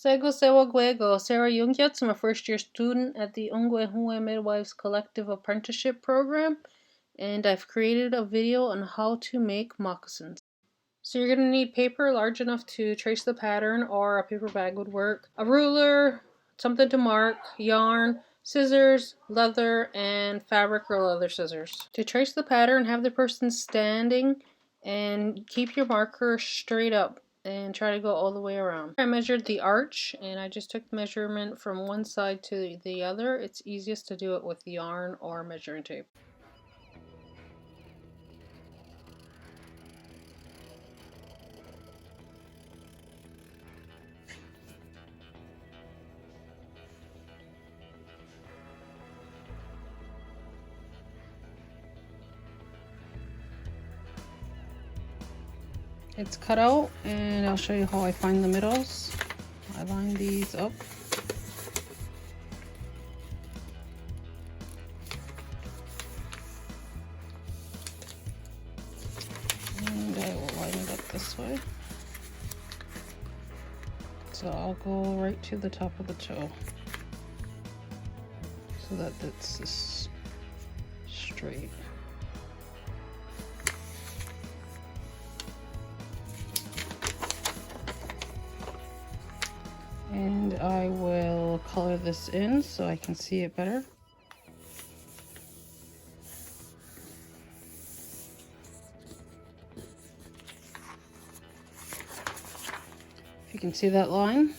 Sego Sewa Guego, Sarah Jungyats. I'm a first-year student at the Ungwehue Midwives Collective Apprenticeship Program, and I've created a video on how to make moccasins. So you're going to need paper large enough to trace the pattern, or a paper bag would work, a ruler, something to mark, yarn, scissors, leather, and fabric or leather scissors. To trace the pattern, have the person standing and keep your marker straight up and try to go all the way around. I measured the arch and I just took the measurement from one side to the other. It's easiest to do it with yarn or measuring tape. It's cut out, and I'll show you how I find the middles. I line these up. And I will line it up this way. So I'll go right to the top of the toe so that it's straight. And I will color this in so I can see it better. If you can see that line.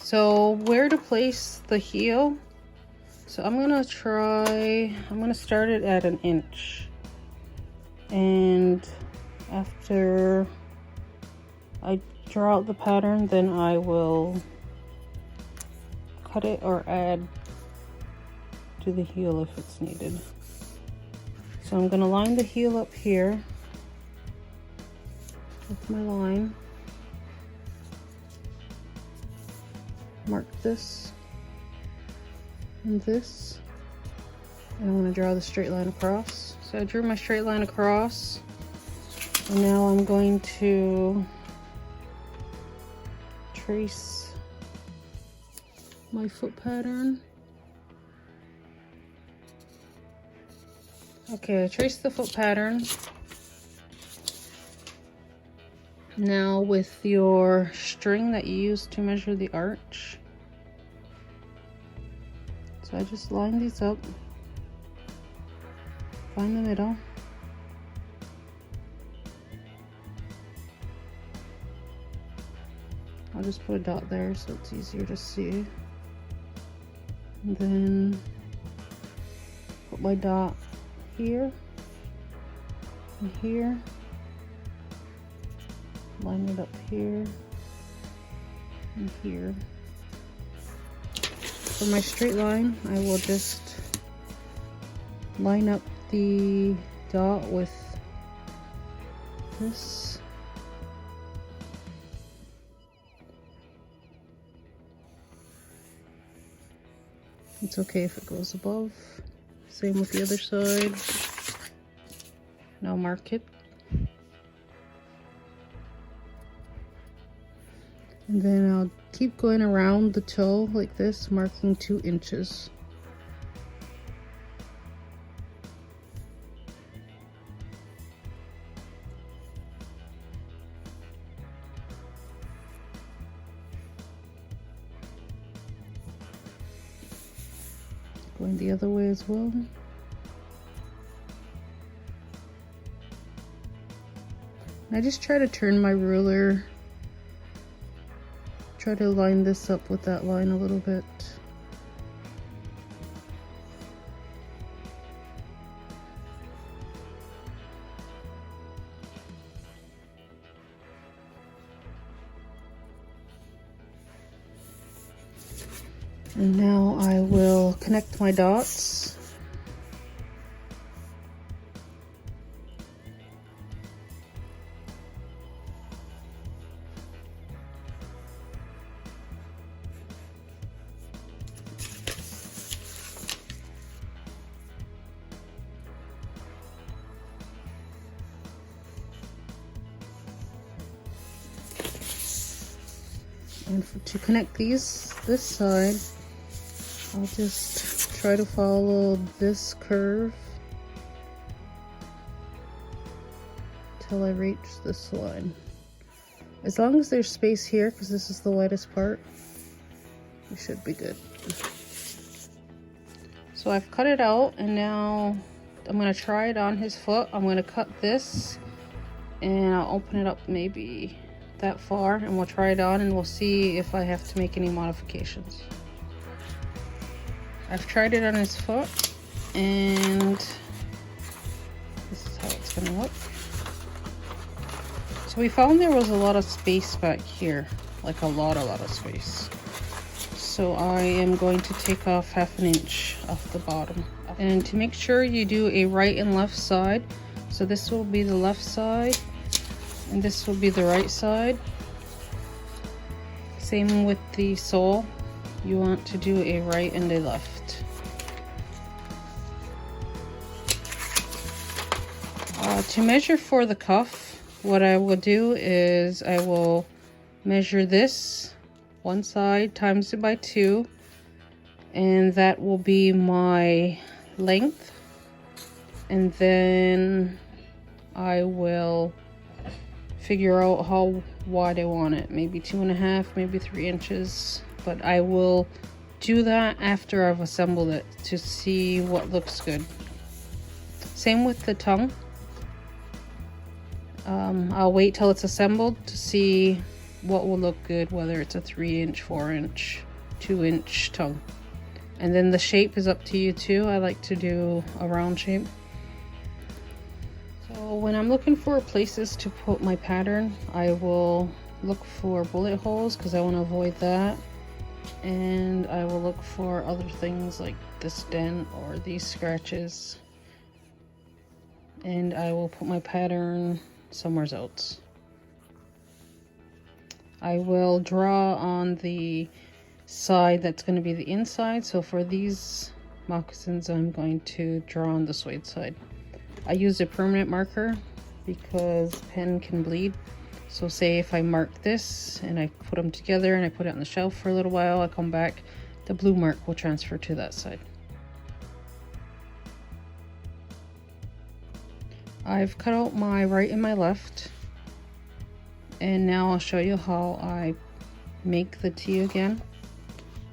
So where to place the heel? So I'm gonna start it at 1 inch. And after I draw out the pattern, then I will cut it or add to the heel if it's needed. So I'm going to line the heel up here with my line, mark this and this, and I'm going to draw the straight line across. So I drew my straight line across, and now I'm going to trace my foot pattern. Okay, I traced the foot pattern. Now with your string that you use to measure the arch, so I just line these up, find the middle, I'll just put a dot there so it's easier to see. And then put my dot here and here. Line it up here and here. For my straight line, I will just line up the dot with this. It's okay if it goes above. Same with the other side. Now mark it. And then I'll keep going around the toe like this, marking 2 inches. Going the other way as well. I just try to turn my ruler, try to line this up with that line a little bit. And now I will connect my dots. And to connect this side, I'll just try to follow this curve till I reach this line. As long as there's space here, because this is the widest part, we should be good. So I've cut it out, and now I'm going to try it on his foot. I'm going to cut this, and I'll open it up maybe that far, and we'll try it on, and we'll see if I have to make any modifications. I've tried it on his foot, and this is how it's going to look. So we found there was a lot of space back here, like a lot of space. So I am going to take off 1/2 inch off the bottom. And to make sure you do a right and left side, so this will be the left side and this will be the right side. Same with the sole, you want to do a right and a left. To measure for the cuff, what I will do is I will measure this one side, times it by 2, and that will be my length. And then I will figure out how wide I want it, maybe 2.5, maybe 3 inches, but I will do that after I've assembled it to see what looks good. Same with the tongue. I'll wait till it's assembled to see what will look good, whether it's a 3 inch, 4 inch, 2 inch tongue. And then the shape is up to you too. I like to do a round shape. So when I'm looking for places to put my pattern, I will look for bullet holes because I want to avoid that. And I will look for other things like this dent or these scratches. And I will put my pattern somewhere else. I will draw on the side that's going to be the inside. So for these moccasins, I'm going to draw on the suede side. I use a permanent marker because pen can bleed. So say if I mark this and I put them together and I put it on the shelf for a little while, I come back, the blue mark will transfer to that side. I've cut out my right and my left, and now I'll show you how I make the T again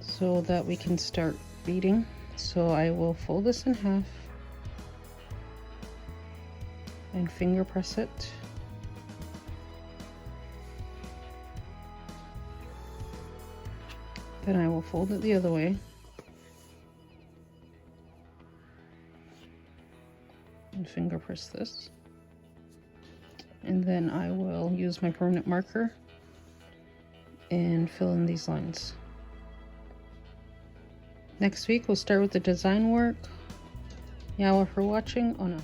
so that we can start beading. So I will fold this in half and finger press it. Then I will fold it the other way and finger press this. And then I will use my permanent marker and fill in these lines. Next week we'll start with the design work. Yawa for watching. Oh no.